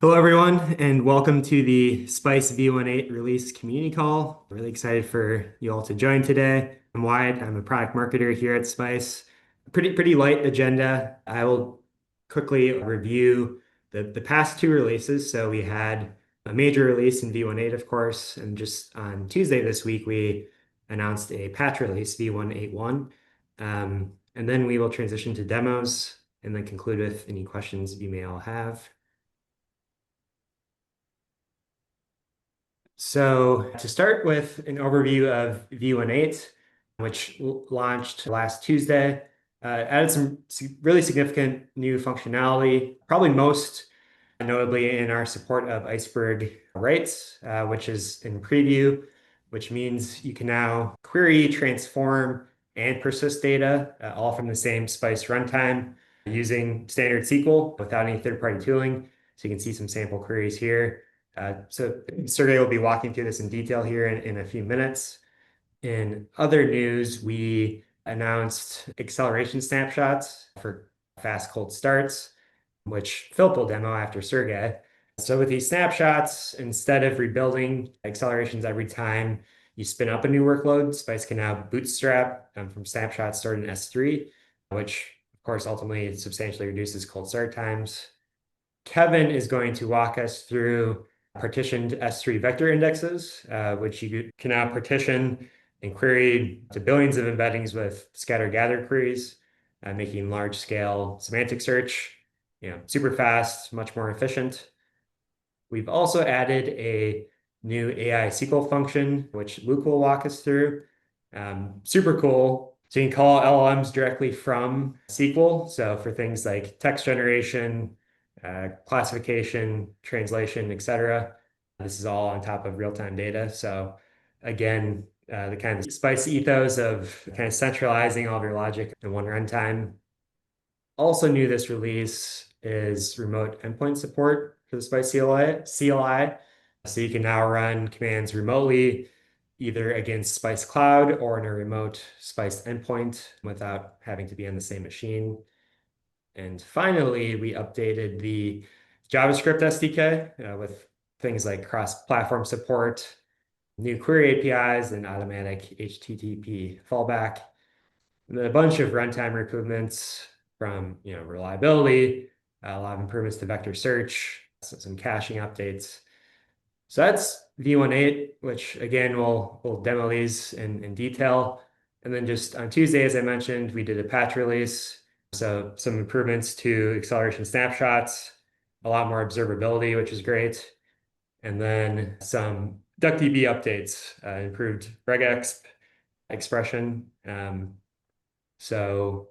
Hello, everyone, and welcome to the Spice v1.8 release community call. Really excited for you all to join today. I'm Wyatt. I'm a product marketer here at Spice. Pretty light agenda. I will quickly review the past two releases. So we had a major release in v1.8, of course, and just on Tuesday this week, we announced a patch release, v1.8.1. And then we will transition to demos and then conclude with any questions you may all have. So to start with an overview of v1.8, which launched last Tuesday, added some really significant new functionality, probably most notably in our support of Iceberg Writes, which is in preview, which means you can now query, transform, and persist data all from the same Spice runtime using standard SQL without any third-party tooling. So you can see some sample queries here. So Sergey will be walking through this in detail here in a few minutes. In other news, we announced acceleration snapshots for fast cold starts, which Philip will demo after Sergey. So with these snapshots, instead of rebuilding accelerations every time you spin up a new workload, Spice can now bootstrap from snapshots stored in S3, which of course ultimately substantially reduces cold start times. Kevin is going to walk us through partitioned S3 vector indexes, which you can now partition and query to billions of embeddings with scatter-gather queries, making large-scale semantic search, super fast, much more efficient. We've also added a new AI SQL function, which Luke will walk us through. Super cool. So you can call LLMs directly from SQL. So for things like text generation, classification, translation, etc. This is all on top of real-time data. So again, the kind of Spice ethos of kind of centralizing all of your logic in one runtime. Also new this release is remote endpoint support for the Spice CLI. So you can now run commands remotely, either against Spice Cloud or in a remote Spice endpoint without having to be on the same machine. And finally, we updated the JavaScript SDK with things like cross-platform support, new query APIs, and automatic HTTP fallback. And then a bunch of runtime improvements from reliability, a lot of improvements to vector search, some caching updates. So that's v1.8, which again, we'll demo these in detail. And then just on Tuesday, as I mentioned, we did a patch release. So some improvements to acceleration snapshots, a lot more observability, which is great. And then some DuckDB updates, improved regex expression. So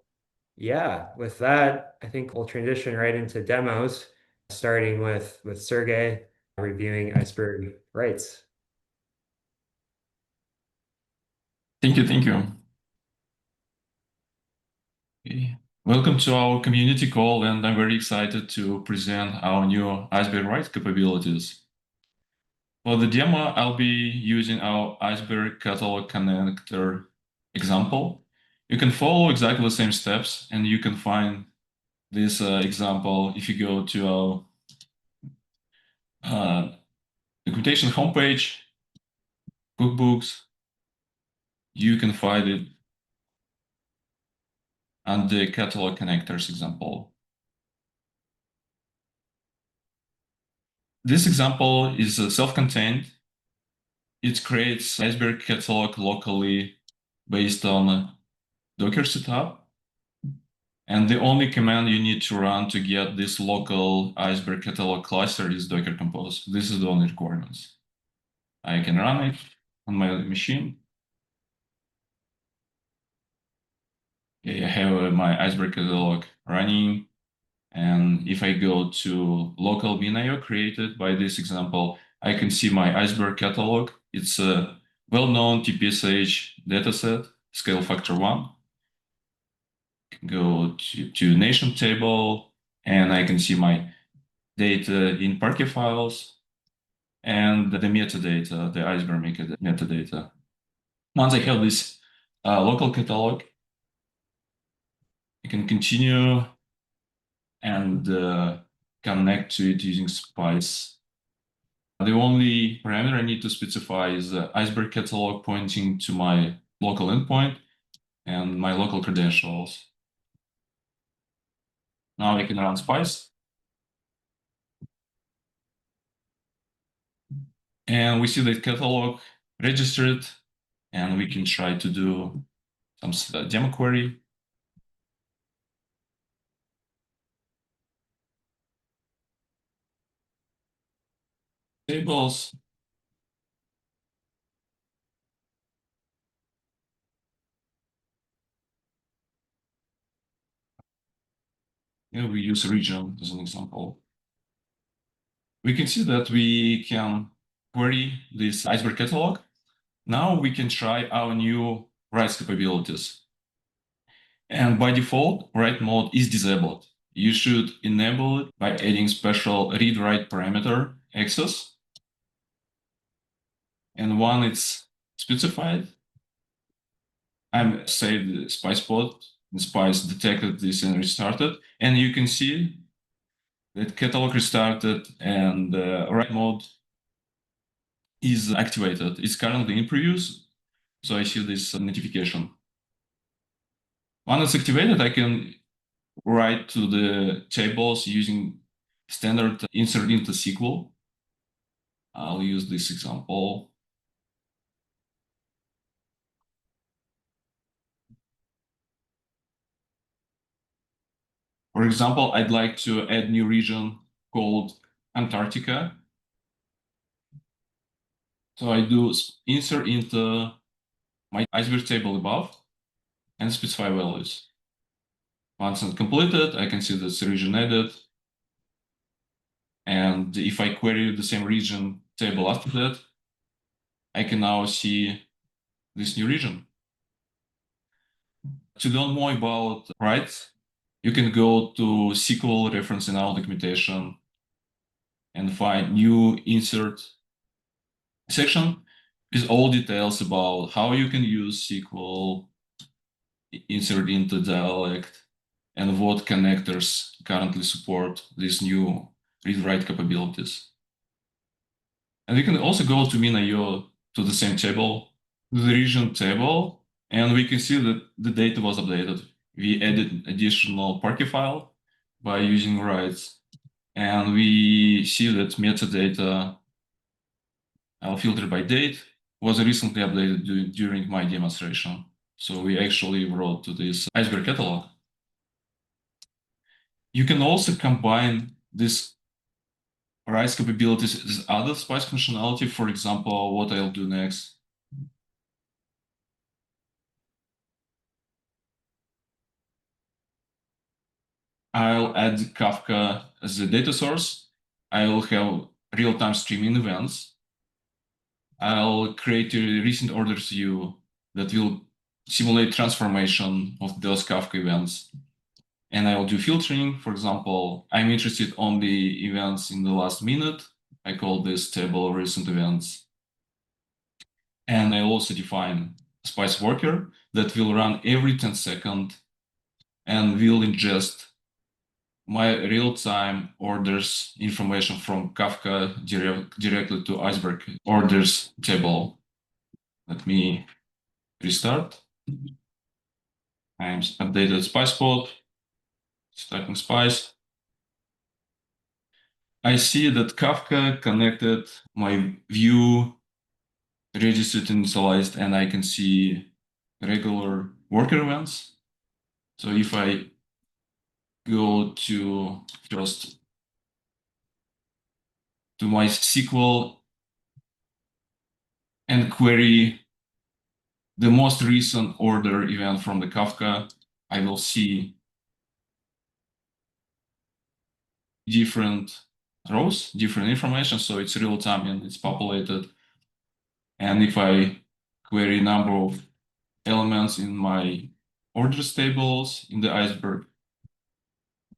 yeah, with that, I think we'll transition right into demos, starting with Sergey reviewing Iceberg Writes. Thank you. Okay. Welcome to our community call, and I'm very excited to present our new Iceberg Write capabilities. For the demo, I'll be using our Iceberg Catalog connector example. You can follow exactly the same steps, and you can find this example if you go to our documentation homepage, cookbooks. You can find it and the catalog connectors example. This example is self-contained. It creates Iceberg catalog locally based on Docker setup. And the only command you need to run to get this local Iceberg catalog cluster is Docker compose. This is the only requirements. I can run it on my machine. Okay, I have my Iceberg catalog running. And if I go to local bin.io created by this example, I can see my Iceberg catalog. It's a well-known TPSH dataset, scale factor 1. Go to nation table, and I can see my data in Parquet files and the metadata, the Iceberg metadata. Once I have this local catalog, I can continue and connect to it using Spice. The only parameter I need to specify is the Iceberg catalog pointing to my local endpoint and my local credentials. Now I can run Spice. And we see the catalog registered, and we can try to do some demo query. Tables. We use region as an example. We can see that we can query this Iceberg catalog. Now we can try our new write capabilities. And by default, write mode is disabled. You should enable it by adding special read-write parameter access. And when it's specified, I'm saved Spice pod, and Spice detected this and restarted. And you can see that catalog restarted and write mode is activated. It's currently in previews, so I see this notification. When it's activated, I can write to the tables using standard insert into SQL. I'll use this example. For example, I'd like to add new region called Antarctica. So I do insert into my Iceberg table above and specify values. Once it's completed, I can see this region added. And if I query the same region table after that, I can now see this new region. To learn more about write, you can go to SQL reference in our documentation and find new insert section with all details about how you can use SQL, insert into dialect, and what connectors currently support these new read-write capabilities. And we can also go to min.io to the same table, the region table, and we can see that the data was updated. We added additional Parquet file by using writes, and we see that metadata filtered by date was recently updated during my demonstration. So we actually wrote to this Iceberg catalog. You can also combine this write capabilities with other Spice functionality. For example, what I'll do next. I'll add Kafka as a data source. I'll have real-time streaming events. I'll create a recent orders view that will simulate transformation of those Kafka events. And I will do filtering. For example, I'm interested on the events in the last minute. I call this table recent events. And I also define a Spice worker that will run every 10 seconds and will ingest my real-time orders information from Kafka directly to Iceberg orders table. Let me restart. I'm updated Spice pod, starting Spice. I see that Kafka connected my view, registered and initialized, and I can see regular worker events. So if I go to just to my SQL and query the most recent order event from the Kafka, I will see different rows, different information. So it's real time and it's populated. And if I query number of elements in my orders tables in the Iceberg,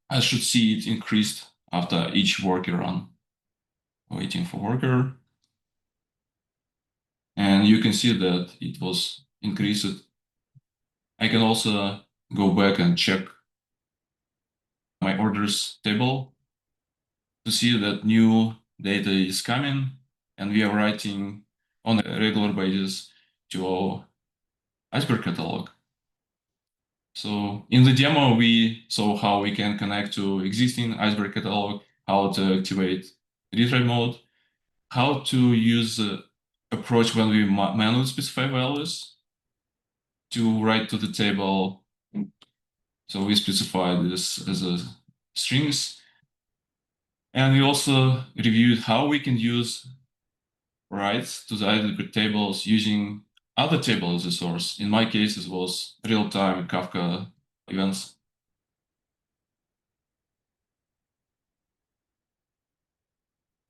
I should see it increased after each worker run. Waiting for worker. And you can see that it was increased. I can also go back and check my orders table. to see that new data is coming, and we are writing on a regular basis to our Iceberg catalog. So in the demo, we saw how we can connect to existing Iceberg catalog, how to activate retry mode, how to use the approach when we manually specify values to write to the table. So we specify this as a strings. And we also reviewed how we can use writes to the Iceberg tables using other tables as a source. In my case, it was real-time Kafka events.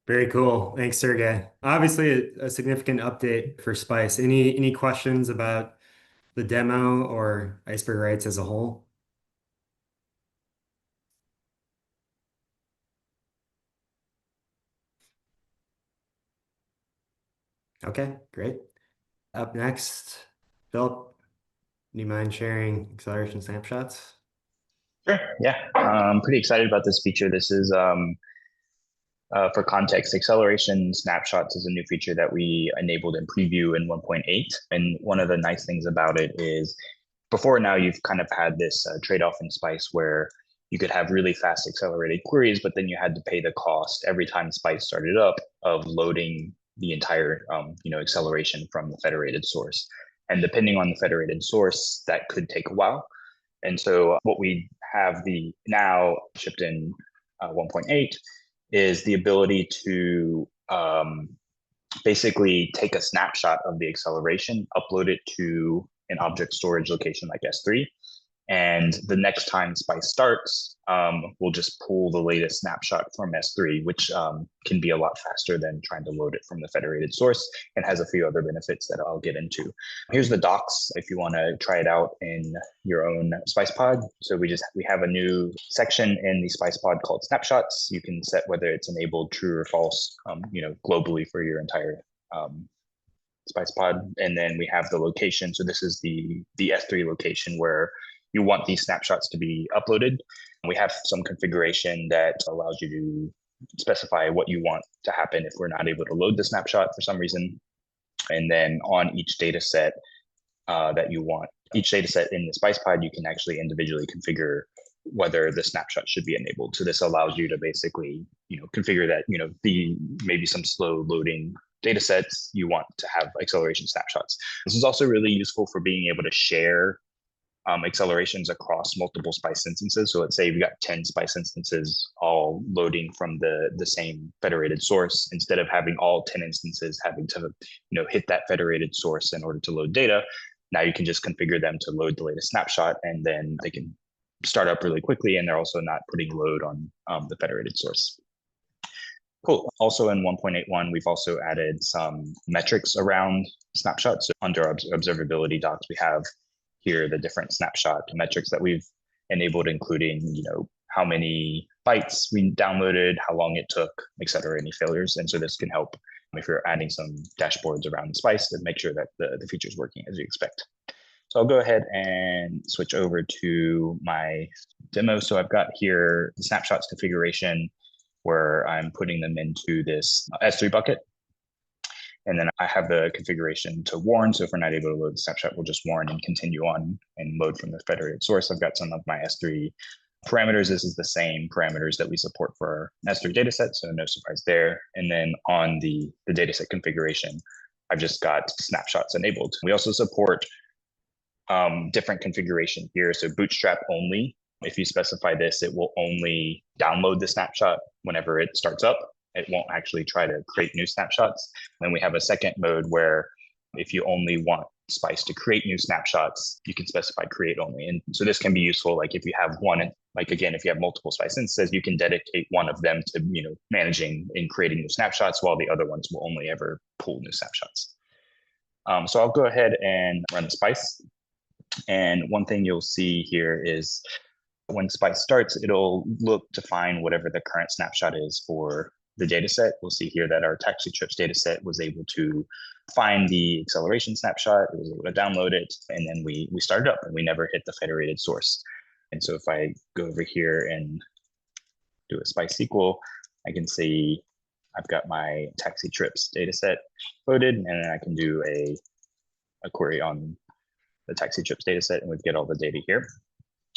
Very cool. Thanks, Sergey. Obviously, a significant update for Spice. Any questions about the demo or Iceberg Writes as a whole? Okay, great. Up next, Philip, do you mind sharing acceleration snapshots? Sure. Yeah. I'm pretty excited about this feature. This is, for context, acceleration snapshots is a new feature that we enabled in preview in 1.8. And one of the nice things about it is before now, you've kind of had this trade-off in Spice where you could have really fast accelerated queries, but then you had to pay the cost every time Spice started up of loading the entire acceleration from the federated source. And depending on the federated source, that could take a while. And so what we have the now shipped in 1.8 is the ability to basically take a snapshot of the acceleration, upload it to an object storage location like S3. And the next time Spice starts, we'll just pull the latest snapshot from S3, which can be a lot faster than trying to load it from the federated source, and has a few other benefits that I'll get into. Here's the docs if you want to try it out in your own Spice pod. So we have a new section in the Spice pod called Snapshots. You can set whether it's enabled true or false, globally for your entire Spice pod. And then we have the location. So this is the S3 location where you want these snapshots to be uploaded. We have some configuration that allows you to specify what you want to happen if we're not able to load the snapshot for some reason. And then on each data set that you want, each data set in the Spice pod, you can actually individually configure whether the snapshot should be enabled. So this allows you to basically, configure that, maybe some slow loading data sets, you want to have acceleration snapshots. This is also really useful for being able to share accelerations across multiple Spice instances. So let's say we've got 10 Spice instances all loading from the same federated source. Instead of having all 10 instances having to hit that federated source in order to load data, now you can just configure them to load the latest snapshot, and then they can start up really quickly, and they're also not putting load on the federated source. Cool. Also in 1.81, we've also added some metrics around snapshots. So under observability docs, we have here the different snapshot metrics that we've enabled, including how many bytes we downloaded, how long it took, et cetera, any failures. And so this can help if you're adding some dashboards around Spice to make sure that the feature is working as you expect. So I'll go ahead and switch over to my demo. So I've got here the snapshots configuration where I'm putting them into this S3 bucket. And then I have the configuration to warn. So if we're not able to load the snapshot, we'll just warn and continue on and load from the federated source. I've got some of my S3 parameters. This is the same parameters that we support for our S3 dataset, so no surprise there. And then on the dataset configuration, I've just got snapshots enabled. We also support different configuration here. So bootstrap only. If you specify this, it will only download the snapshot whenever it starts up. It won't actually try to create new snapshots. Then we have a second mode where if you only want Spice to create new snapshots, you can specify create only. And so this can be useful, like if you have one, like again, if you have multiple Spice instances, you can dedicate one of them to managing and creating new snapshots, while the other ones will only ever pull new snapshots. So I'll go ahead and run the Spice. And one thing you'll see here is when Spice starts, it'll look to find whatever the current snapshot is for the data set. We'll see here that our taxi trips data set was able to find the acceleration snapshot, it was able to download it, and then we started up and we never hit the federated source. And so if I go over here and do a Spice SQL, I can see I've got my taxi trips dataset loaded, and then I can do a query on the taxi trips dataset, and we get all the data here.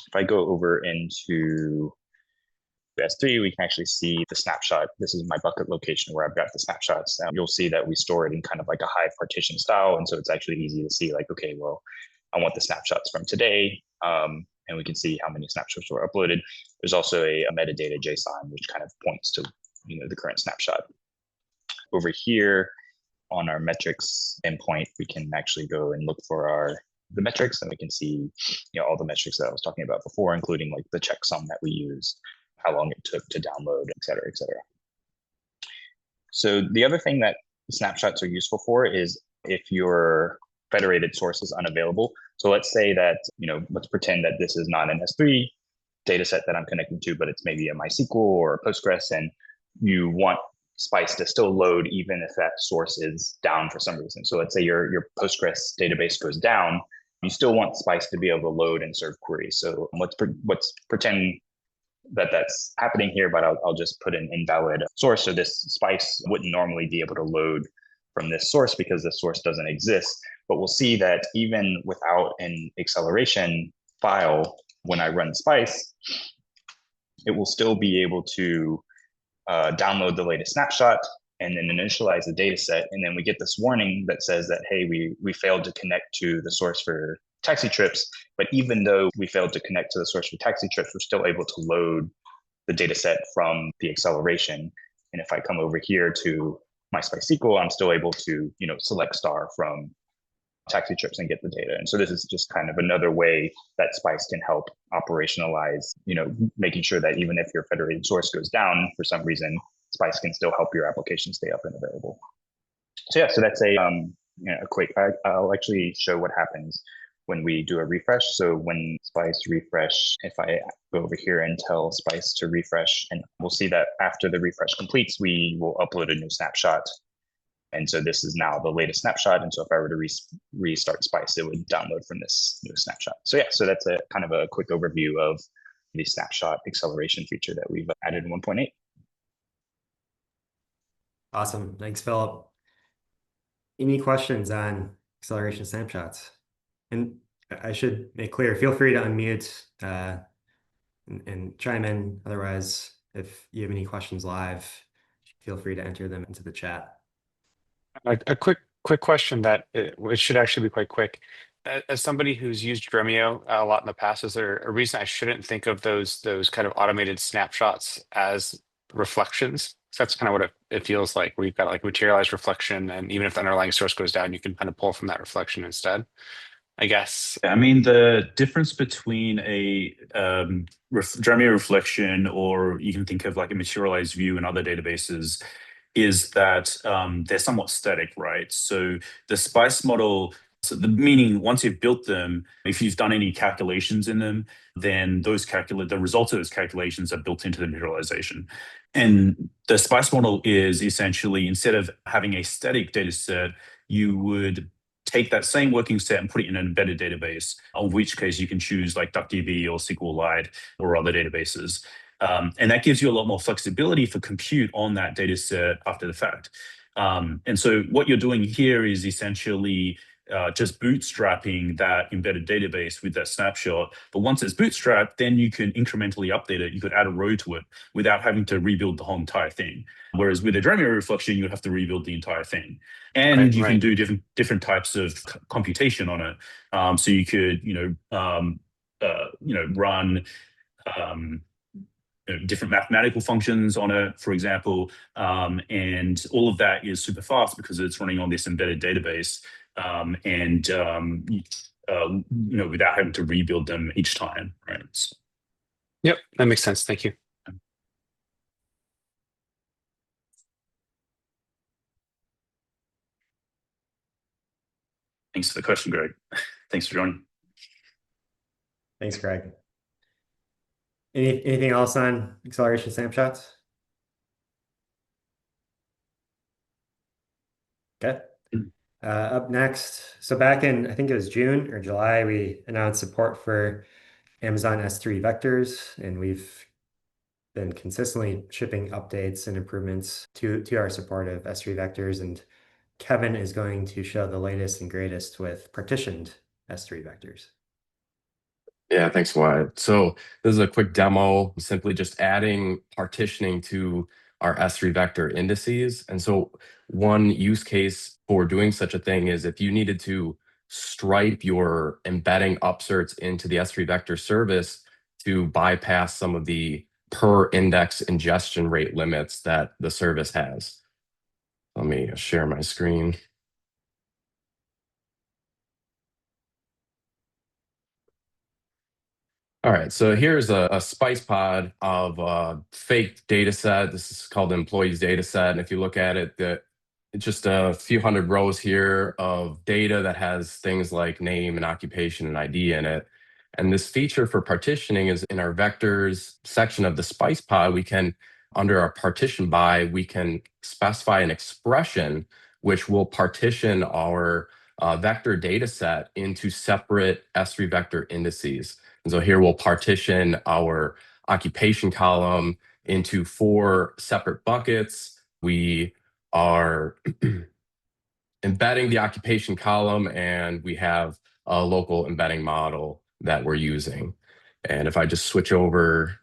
If I go over into S3, we can actually see the snapshot. This is my bucket location where I've got the snapshots. You'll see that we store it in kind of like a Hive partition style. And so it's actually easy to see like, okay, well, I want the snapshots from today. And we can see how many snapshots were uploaded. There's also a metadata JSON, which kind of points to the current snapshot. Over here on our metrics endpoint, we can actually go and look for the metrics, and we can see all the metrics that I was talking about before, including like the checksum that we used, how long it took to download, et cetera, et cetera. So the other thing that snapshots are useful for is if your federated source is unavailable. So let's say that, let's pretend that this is not an S3 dataset that I'm connecting to, but it's maybe a MySQL or a Postgres, and you want Spice to still load even if that source is down for some reason. So let's say your Postgres database goes down, you still want Spice to be able to load and serve queries. So let's pretend that that's happening here, but I'll just put an invalid source. So this Spice wouldn't normally be able to load from this source because the source doesn't exist. But we'll see that even without an acceleration file, when I run Spice, it will still be able to download the latest snapshot and then initialize the data set. And then we get this warning that says that, hey, we failed to connect to the source for taxi trips. But even though we failed to connect to the source for taxi trips, we're still able to load the data set from the acceleration. And if I come over here to my Spice SQL, I'm still able to, select star from taxi trips and get the data. And so this is just kind of another way that Spice can help operationalize, making sure that even if your federated source goes down for some reason, Spice can still help your application stay up and available. So yeah, so that's a quick, I'll actually show what happens when we do a refresh. So when Spice refresh, if I go over here and tell Spice to refresh, and we'll see that after the refresh completes, we will upload a new snapshot. And so this is now the latest snapshot. And so if I were to restart Spice, it would download from this new snapshot. So yeah, so that's a kind of a quick overview of the snapshot acceleration feature that we've added in 1.8. Awesome. Thanks, Philip. Any questions on acceleration snapshots? And I should make clear, feel free to unmute and chime in. Otherwise, if you have any questions live, feel free to enter them into the chat. A quick question that it should actually be quite quick. As somebody who's used Dremio a lot in the past, is there a reason I shouldn't think of those kind of automated snapshots as reflections? So that's kind of what it feels like, where you've got like materialized reflection, and even if the underlying source goes down, you can kind of pull from that reflection instead, I guess. I mean, the difference between a Dremio reflection, or you can think of like a materialized view in other databases, is that they're somewhat static, right? So the Spice model, so the meaning once you've built them, if you've done any calculations in them, then the results of those calculations are built into the materialization. And the Spice model is essentially, instead of having a static data set, you would take that same working set and put it in an embedded database, in which case you can choose like DuckDB or SQLite or other databases. And that gives you a lot more flexibility for compute on that data set after the fact. And so what you're doing here is essentially just bootstrapping that embedded database with that snapshot. But once it's bootstrapped, then you can incrementally update it. You could add a row to it without having to rebuild the whole entire thing. Whereas with a Dremio reflection, you would have to rebuild the entire thing. And you can do different types of computation on it. So you could, run different mathematical functions on it, for example, and all of that is super fast because it's running on this embedded database, without having to rebuild them each time, right? So, yep, that makes sense. Thank you. Thanks for the question, Greg. Thanks for joining. Thanks, Greg. Anything else on acceleration snapshots? Okay. Up next, so back in, I think it was June or July, we announced support for Amazon S3 vectors, and we've been consistently shipping updates and improvements to our support of S3 vectors, and Kevin is going to show the latest and greatest with partitioned S3 vectors. Yeah, thanks, Wyatt. So this is a quick demo, simply just adding partitioning to our S3 vector indices. And so one use case for doing such a thing is if you needed to stripe your embedding upserts into the S3 vector service to bypass some of the per index ingestion rate limits that the service has. Let me share my screen. All right, so here's a Spice pod of a fake data set. This is called the employees data set. And if you look at it, it's just a few hundred rows here of data that has things like name and occupation and ID in it. And this feature for partitioning is in our vectors section of the Spice pod, we can, under our partition by, we can specify an expression which will partition our vector data set into separate S3 vector indices. And so here we'll partition our occupation column into 4 separate buckets. We are embedding the occupation column, and we have a local embedding model that we're using. And if I just switch over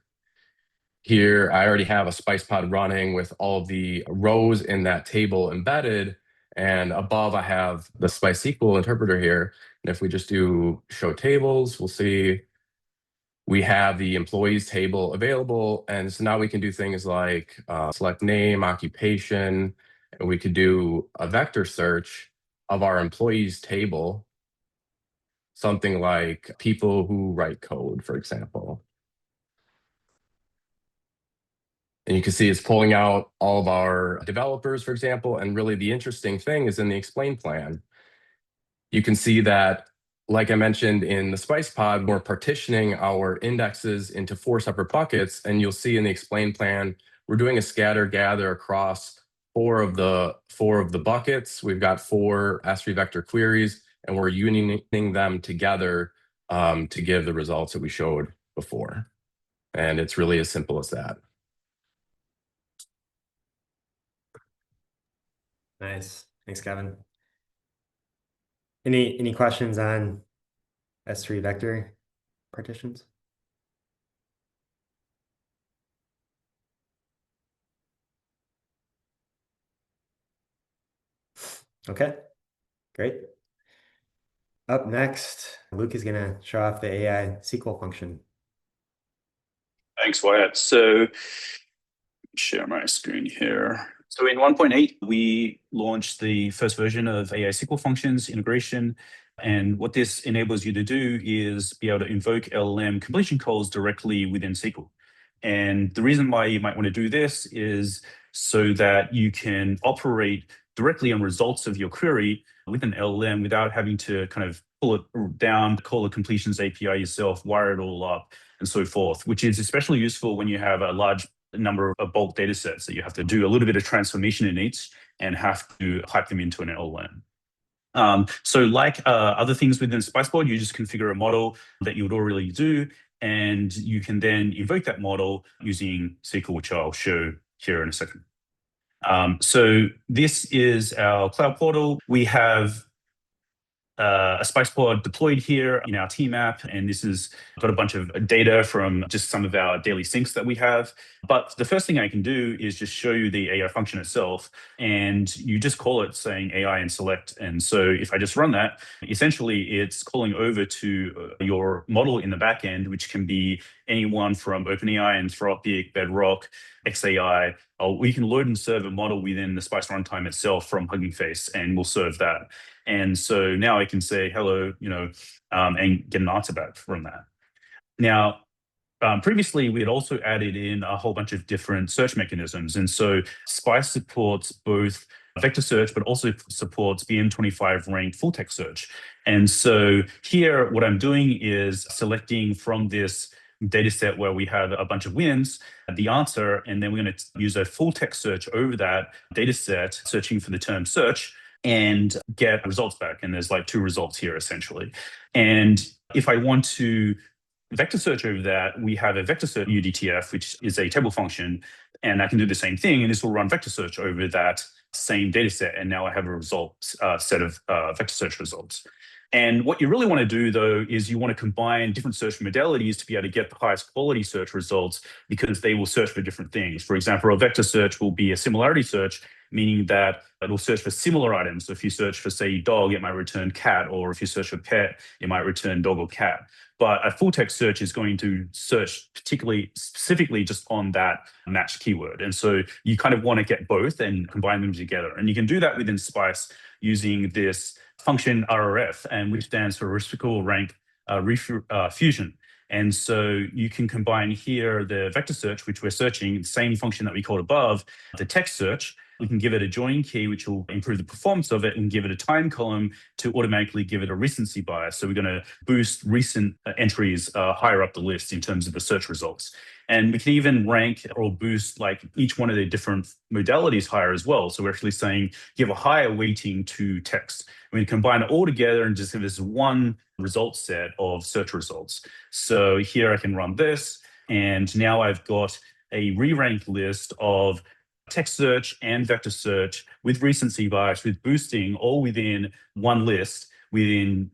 here, I already have a Spice pod running with all of the rows in that table embedded. And above, I have the Spice SQL interpreter here. And if we just do show tables, we'll see we have the employees table available. And so now we can do things like select name, occupation, and we could do a vector search of our employees table, something like people who write code, for example. And you can see it's pulling out all of our developers, for example. And really the interesting thing is in the explain plan. You can see that, like I mentioned in the Spice pod, we're partitioning our indexes into 4 separate buckets. And you'll see in the explain plan, we're doing a scatter gather across 4 of the buckets. We've got 4 S3 vector queries, and we're unioning them together to give the results that we showed before. And it's really as simple as that. Nice. Thanks, Kevin. Any questions on S3 vector partitions? Okay, great. Up next, Luke is going to show off the AI SQL function. Thanks, Wyatt. So share my screen here. So in 1.8, we launched the first version of AI SQL functions integration. And what this enables you to do is be able to invoke LLM completion calls directly within SQL. And the reason why you might want to do this is so that you can operate directly on results of your query with an LLM without having to kind of pull it down, call a completions API yourself, wire it all up, and so forth, which is especially useful when you have a large number of bulk data sets that you have to do a little bit of transformation in each and have to pipe them into an LLM. So like other things within Spiceboard, you just configure a model that you would already do, and you can then invoke that model using SQL, which I'll show here in a second. So this is our cloud portal. We have a Spiceboard deployed here in our team app, and this has got a bunch of data from just some of our daily syncs that we have. But the first thing I can do is just show you the AI function itself, and you just call it saying AI and select. And so if I just run that, essentially it's calling over to your model in the backend, which can be anyone from OpenAI, Anthropic, Bedrock, XAI. We can load and serve a model within the Spice runtime itself from Hugging Face, and we'll serve that. And so now I can say hello, and get an answer back from that. Now, previously, we had also added in a whole bunch of different search mechanisms. And so Spice supports both vector search, but also supports BM25 ranked full text search. And so here, what I'm doing is selecting from this data set where we have a bunch of wins, the answer, and then we're going to use a full text search over that data set, searching for the term search, and get results back. And there's like 2 results here, essentially. And if I want to vector search over that, we have a vector search UDTF, which is a table function, and I can do the same thing, and this will run vector search over that same data set, and now I have a result set of vector search results. And what you really want to do, though, is you want to combine different search modalities to be able to get the highest quality search results, because they will search for different things. For example, a vector search will be a similarity search, meaning that it will search for similar items. So if you search for, say, dog, it might return cat, or if you search for pet, it might return dog or cat. But a full text search is going to search specifically just on that matched keyword. And so you kind of want to get both and combine them together. And you can do that within Spice using this function RRF, and which stands for reciprocal rank fusion. And so you can combine here the vector search, which we're searching, the same function that we called above, the text search. We can give it a join key, which will improve the performance of it, and give it a time column to automatically give it a recency bias. So we're going to boost recent entries higher up the list in terms of the search results. And we can even rank or boost like each one of the different modalities higher as well. So we're actually saying give a higher weighting to text. We combine it all together and just give this one result set of search results. So here I can run this, and now I've got a re-ranked list of text search and vector search with recency bias, with boosting, all within one list within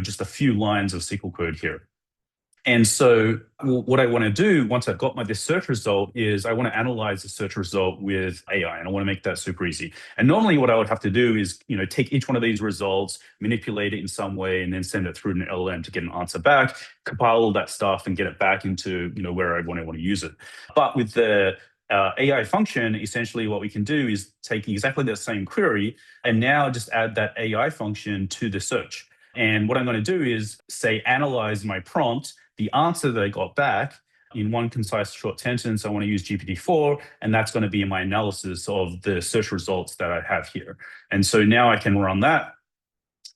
just a few lines of SQL code here. And so what I want to do once I've got this search result is I want to analyze the search result with AI, and I want to make that super easy. And normally what I would have to do is take each one of these results, manipulate it in some way, and then send it through an LLM to get an answer back, compile all that stuff, and get it back into where I want to use it. But with the AI function, essentially what we can do is take exactly the same query and now just add that AI function to the search. And what I'm going to do is say, analyze my prompt, the answer that I got back in one concise short sentence. I want to use GPT-4, and that's going to be my analysis of the search results that I have here. And so now I can run that,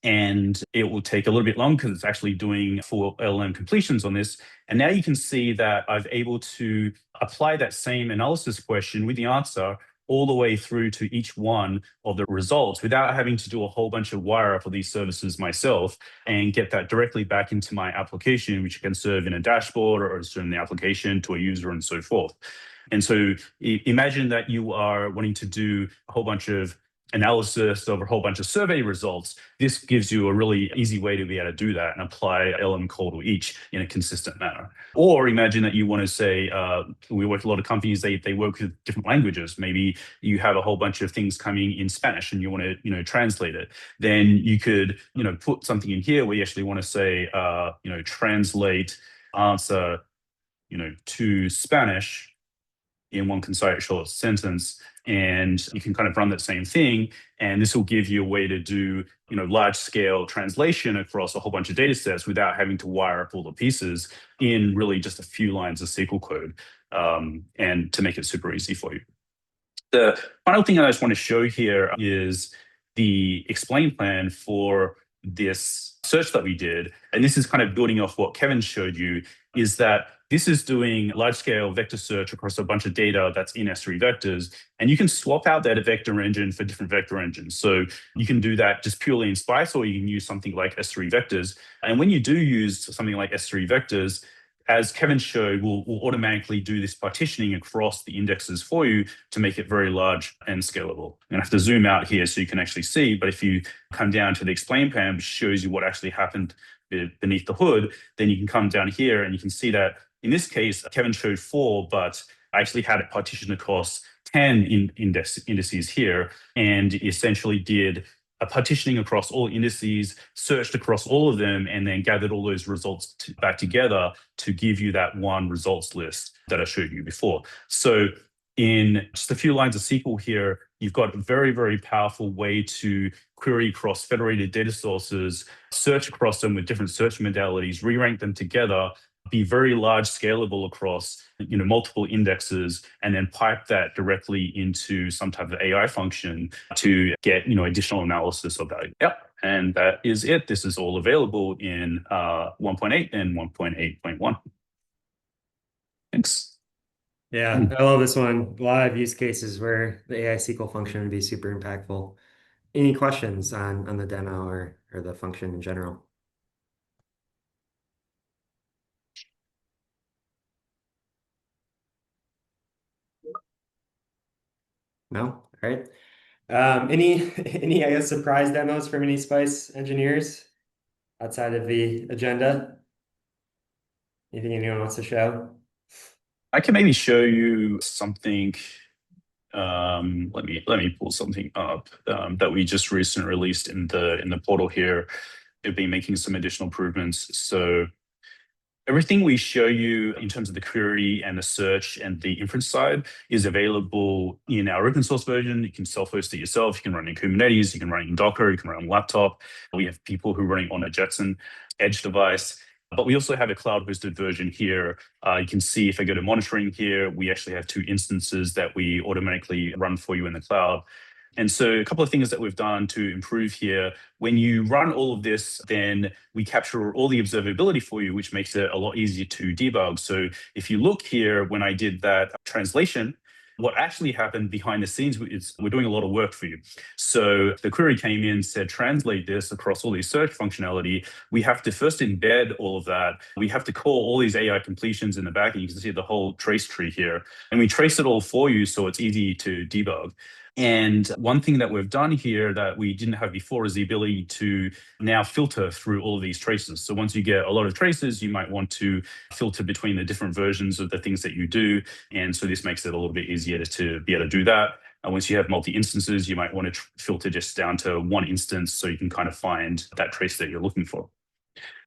and it will take a little bit long because it's actually doing full LLM completions on this. And now you can see that I've able to apply that same analysis question with the answer all the way through to each one of the results without having to do a whole bunch of wire up for these services myself, and get that directly back into my application, which can serve in a dashboard or serve in the application to a user and so forth. And so imagine that you are wanting to do a whole bunch of analysis of a whole bunch of survey results. This gives you a really easy way to be able to do that and apply LM call to each in a consistent manner. Or imagine that you want to say, we work with a lot of companies, they work with different languages. Maybe you have a whole bunch of things coming in Spanish and you want to translate it. Then you could put something in here where you actually want to say translate answer to Spanish in one concise short sentence, and you can kind of run that same thing, and this will give you a way to do large scale translation across a whole bunch of data sets without having to wire up all the pieces in really just a few lines of SQL code, and to make it super easy for you. The final thing that I just want to show here is the explain plan for this search that we did, and this is kind of building off what Kevin showed you, is that this is doing large-scale vector search across a bunch of data that's in S3 vectors, and you can swap out that vector engine for different vector engines. So you can do that just purely in Spice, or you can use something like S3 vectors. And when you do use something like S3 vectors, as Kevin showed, we'll automatically do this partitioning across the indexes for you to make it very large and scalable. I'm gonna have to zoom out here so you can actually see, but if you come down to the explain plan, which shows you what actually happened beneath the hood, then you can come down here and you can see that in this case, Kevin showed 4, but I actually had it partitioned across 10 indices here, and essentially did a partitioning across all indices, searched across all of them, and then gathered all those results back together to give you that one results list that I showed you before. So in just a few lines of SQL here, you've got a very, very powerful way to query across federated data sources, search across them with different search modalities, re-rank them together, be very large, scalable across multiple indexes, and then pipe that directly into some type of AI function to get additional analysis of that. Yep, and that is it. This is all available in 1.8 and 1.8.1. Thanks. Yeah, I love this one. A lot of use cases where the AI SQL function would be super impactful. Any questions on the demo or the function in general? No? All right. Any I guess surprise demos from any Spice engineers outside of the agenda? Anything anyone wants to show? I can maybe show you something. Let me pull something up that we just recently released in the portal here. We've been making some additional improvements. So everything we show you in terms of the query and the search and the inference side is available in our open source version. You can self-host it yourself. You can run it in Kubernetes. You can run it in Docker. You can run it on laptop. We have people who are running on a Jetson edge device. But we also have a cloud-hosted version here. You can see if I go to monitoring here, we actually have 2 instances that we automatically run for you in the cloud. And so a couple of things that we've done to improve here, when you run all of this, then we capture all the observability for you, which makes it a lot easier to debug. So if you look here, when I did that translation, what actually happened behind the scenes is we're doing a lot of work for you. So the query came in, said, translate this across all these search functionality. We have to first embed all of that. We have to call all these AI completions in the back, and you can see the whole trace tree here. And we trace it all for you, so it's easy to debug. And one thing that we've done here that we didn't have before is the ability to now filter through all of these traces. So once you get a lot of traces, you might want to filter between the different versions of the things that you do. And so this makes it a little bit easier to be able to do that. And once you have multi-instances, you might want to filter just down to one instance so you can kind of find that trace that you're looking for.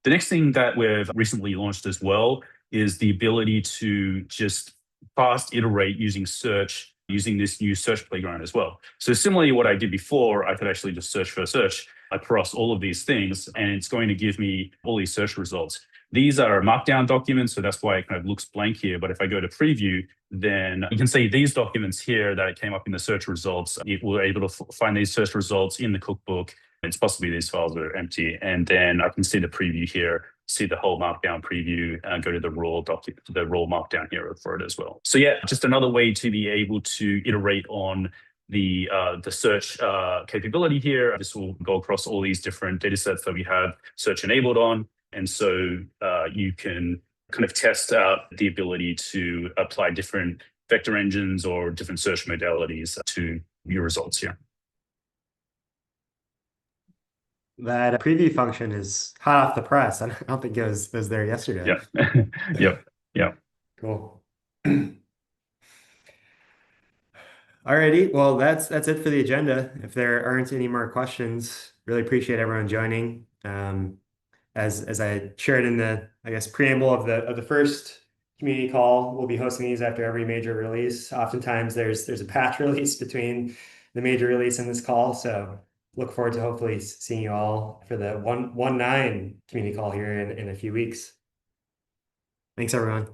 The next thing that we've recently launched as well is the ability to just fast iterate using search, using this new search playground as well. So similarly to what I did before, I could actually just search for search across all of these things, and it's going to give me all these search results. These are markdown documents, so that's why it kind of looks blank here. But if I go to preview, then you can see these documents here that came up in the search results. It will able to find these search results in the cookbook. It's possibly these files are empty. And then I can see the preview here, see the whole markdown preview, and go to the raw document, the raw markdown here for it as well. So yeah, just another way to be able to iterate on the search capability here. This will go across all these different data sets that we have search enabled on. And so you can kind of test out the ability to apply different vector engines or different search modalities to your results here. That preview function is hot off the press. I don't think it was there yesterday. Yeah. Yep. Cool. Alrighty, well, that's it for the agenda. If there aren't any more questions, really appreciate everyone joining. As I shared in the, I guess, preamble of the first community call, we'll be hosting these after every major release. Oftentimes there's a patch release between the major release and this call, so look forward to hopefully seeing you all for the 1.9 community call here in a few weeks. Thanks, everyone.